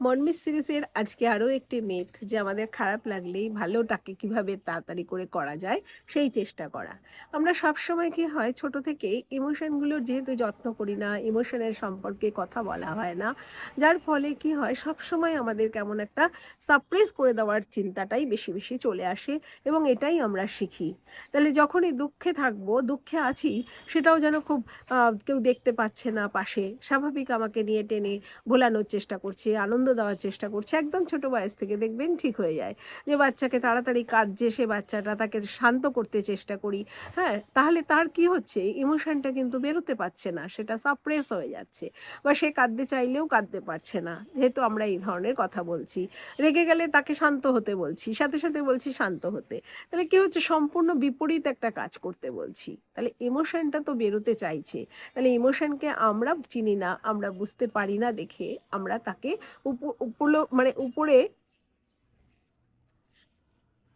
মনমিত সিরিজের আজকে আরো একটি মিথ যে আমাদের খারাপ লাগলেই ভালোটাকে কিভাবে তাড়াতাড়ি করে করা যায় সেই চেষ্টা করা। আমরা সবসময় কি হয় ছোট থেকেই ইমোশনগুলোর যেহেতু যত্ন করি না, ইমোশনের সম্পর্কে কথা বলা হয় না, যার ফলে কি হয় সবসময় আমাদের কেমন একটা সাপ্রেস করে দেওয়ার চিন্তাটাই বেশি বেশি চলে আসে এবং এটাই আমরা শিখি। তাহলে যখনই দুঃখে থাকবো, দুঃখে আছি, সেটাও যেন খুব কেউ দেখতে পাচ্ছে না পাশে, স্বাভাবিক আমাকে নিয়ে টেনে ভোলানোর চেষ্টা করছি, আনন্দ দেওয়ার চেষ্টা করছি। একদম ছোট বয়স থেকে দেখবেন ঠিক হয়ে যায়। যে বাচ্চাকে তাড়াতাড়ি কাঁদছে সে বাচ্চাটা, তাকে শান্ত করতে চেষ্টা করি। হ্যাঁ? তাহলে তার কি হচ্ছে? ইমোশনটা কিন্তু বেরোতে পারছে না। সেটা সাপ্রেস হয়ে যাচ্ছে। বা সে কাঁদতে চাইলেও কাঁদতে পারছে না। যেহেতু আমরা এই ধরনের কথা বলছি। রেগে গেলে তাকে শান্ত হতে বলছি। সাথে, সাথে বলছি শান্ত হতে। তাহলে কি হচ্ছে? সম্পূর্ণ বিপরীত একটা কাজ করতে বলছি। তাহলে ইমোশনটা তো বেরোতে চাইছে। তাহলে ইমোশনকে আমরা চিনি না, আমরা বুঝতে পারি না দেখে আমরা তাকে উপরে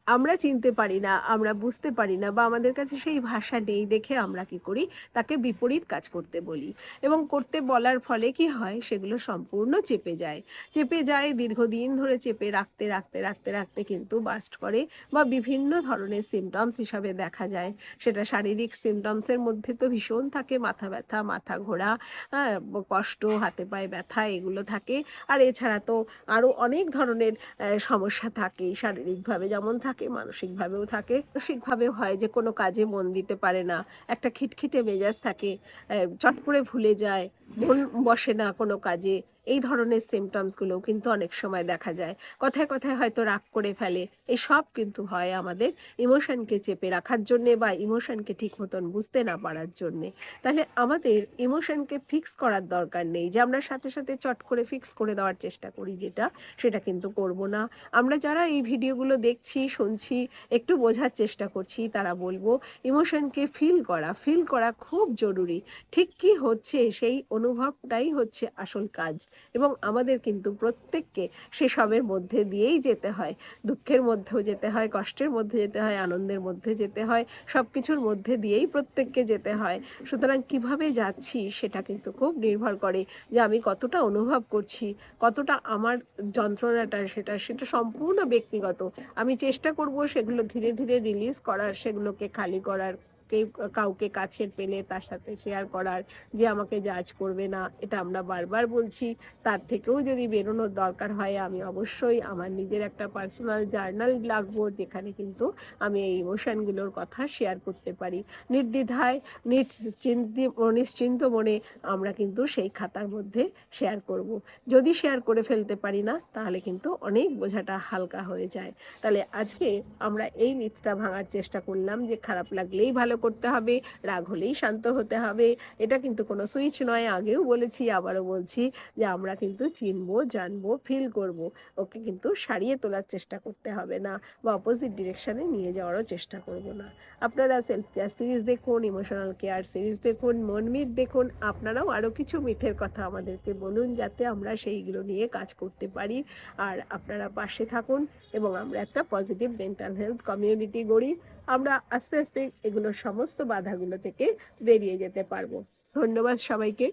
আমরা চিনতে পারি না, আমরা বুঝতে পারি না বা আমাদের কাছে সেই ভাষা নেই দেখে আমরা কি করি? তাকে বিপরীত কাজ করতে বলি এবং করতে বলার ফলে কি হয়? সেগুলো সম্পূর্ণ চেপে যায়। চেপে যায় দীর্ঘদিন ধরে চেপে রাখতে, রাখতে, রাখতে, রাখতে কিন্তু বার্স্ট করে বা বিভিন্ন ধরনের সিম্পটমস হিসাবে দেখা যায়। সেটা শারীরিক সিম্পটমস এর মধ্যে তো ভীষণ থাকে মাথা ব্যথা, মাথা ঘোরা, হ্যাঁ? কষ্ট, হাতে পায়ে ব্যথা এগুলো থাকে। আর এছাড়া তো আরো অনেক ধরনের সমস্যা থাকেই শারীরিকভাবে যেমন থাকে মানসিকভাবেও থাকে। মানসিকভাবেও হয় যে কোনো কাজে মন দিতে পারে না। একটা খিটখিটে মেজাজ থাকে। চট করে ভুলে যায়। মন বসে না কোনো কাজে। এই ধরনের symptoms গুলোও কিন্তু অনেক সময় দেখা যায়। কথায়, কথায় হয়তো রাগ করে ফেলে। এসব কিন্তু হয় আমাদের ইমোশনকে চেপে রাখার জন্যে বা ইমোশনকে ঠিক মতন বুঝতে না পারার জন্যে। তাহলে আমাদের ইমোশনকে ফিক্স করার দরকার নেই যে আমরা সাথে, সাথে চট করে ফিক্স করে দেওয়ার চেষ্টা করি যেটা, সেটা কিন্তু করব না। আমরা যারা এই ভিডিওগুলো দেখছি, শুনছি, একটু বোঝার চেষ্টা করছি, তারা বলব ইমোশনকে ফিল করা খুব জরুরি। ঠিক কি হচ্ছে সেই অনুভবটাই হচ্ছে আসল কাজ এবং আমাদের কিন্তু প্রত্যেককে সেসবের মধ্যে দিয়েই যেতে হয়। দুঃখের মধ্যেও যেতে হয়, কষ্টের মধ্যে যেতে হয়, আনন্দের মধ্যে যেতে হয়, সবকিছুর মধ্যে দিয়েই প্রত্যেককে যেতে হয়। সুতরাং কিভাবে যাচ্ছি সেটা কিন্তু খুব নির্ভর করে যে আমি কতটা অনুভব করছি, কতটা আমার যন্ত্রণাটা সেটা সম্পূর্ণ ব্যক্তিগত। আমি চেষ্টা করব সেগুলো ধীরে, ধীরে রিলিজ করার, সেগুলোকে খালি করার, কাউকে কাছের পেলে তার সাথে শেয়ার করার, যে আমাকে জাজ করবে না, এটা আমরা বারবার বলছি। তার থেকেও যদি বেরোনোর দরকার হয় আমি অবশ্যই আমার নিজের একটা পার্সোনাল জার্নাল রাখবো যেখানে কিন্তু আমি এই ইমোশনগুলোর কথা শেয়ার করতে পারি। নির্দ্বিধায় নিশ্চিন্ত মনে আমরা কিন্তু সেই খাতার মধ্যে শেয়ার করব। যদি শেয়ার করে ফেলতে পারি না তাহলে কিন্তু অনেক বোঝাটা হালকা হয়ে যায়। তাহলে আজকে আমরা এই মিথটা ভাঙার চেষ্টা করলাম যে খারাপ লাগলেই ভালো করতে হবে, রাগ হলেই শান্ত হতে হবে। এটা কিন্তু কোনো সুইচ নয়, আগেও বলেছি আবারও বলছি যে আমরা কিন্তু চিনবো, জানবো, ফিল করব। ওকে কিন্তু সারিয়ে তোলার চেষ্টা করতে হবে না বা অপোজিট ডিরেকশনে নিয়ে যাওয়ারও চেষ্টা করব না। আপনারা সেলফ কেয়ার সিরিজ দেখুন, ইমোশনাল কেয়ার সিরিজ দেখুন, মনমিত দেখুন। আপনারাও আরও কিছু মিথের কথা আমাদেরকে বলুন যাতে আমরা সেইগুলো নিয়ে কাজ করতে পারি। আর আপনারা পাশে থাকুন এবং আমরা একটা পজিটিভ মেন্টাল হেলথ কমিউনিটি গড়ি। আমরা আস্তে আস্তে এগুলোর সমস্ত বাধাগুলো থেকে বেরিয়ে যেতে পারবো। ধন্যবাদ সবাইকে।